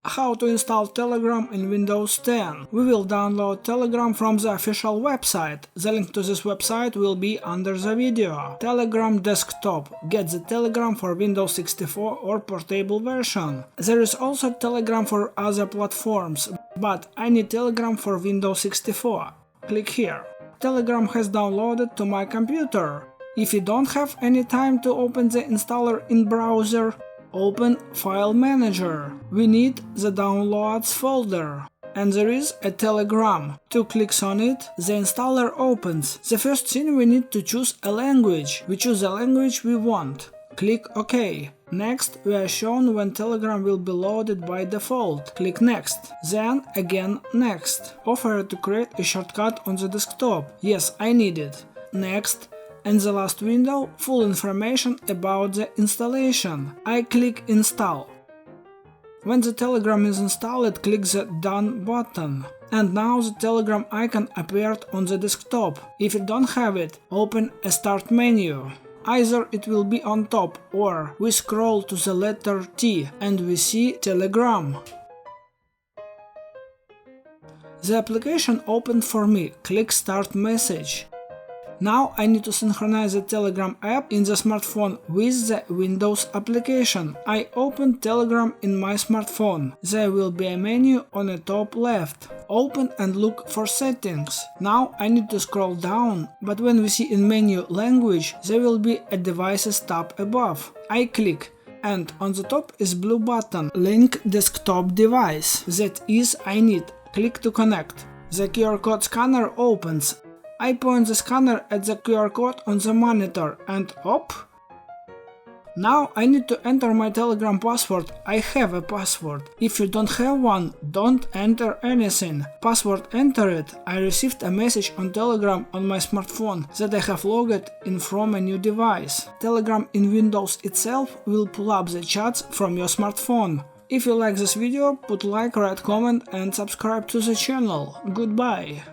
How to install Telegram in Windows 10. We will download Telegram from the official website. The link to this website will be under the video. Telegram desktop. Get the Telegram for Windows 64 or portable version. There is also Telegram for other platforms, but I need Telegram for Windows 64. Click here. Telegram has downloaded to my computer. If you don't have any time to open the installer in browser, open File Manager. We need the Downloads folder. And there is a Telegram. 2 clicks on it, the installer opens. The first thing we need to choose a language. We choose the language we want. Click OK. Next, we are shown when Telegram will be loaded by default. Click Next. Then again Next. Offer to create a shortcut on the desktop. Yes, I need it. Next. And the last window, full information about the installation. I click Install. When the Telegram is installed, click the Done button. And now the Telegram icon appeared on the desktop. If you don't have it, open a Start menu. Either it will be on top, or we scroll to the letter T and we see Telegram. The application opened for me. Click Start Message. Now I need to synchronize the Telegram app in the smartphone with the Windows application. I open Telegram in my smartphone. There will be a menu on the top left. Open and look for settings. Now I need to scroll down, but when we see in menu language, there will be a devices tab above. I click. And on the top is blue button, link desktop device. That is I need. Click to connect. The QR code scanner opens. I point the scanner at the QR code on the monitor and op. Now I need to enter my Telegram password. I have a password. If you don't have one, don't enter anything. Password entered. I received a message on Telegram on my smartphone that I have logged in from a new device. Telegram in Windows itself will pull up the chats from your smartphone. If you like this video, put like, write comment and subscribe to the channel. Goodbye.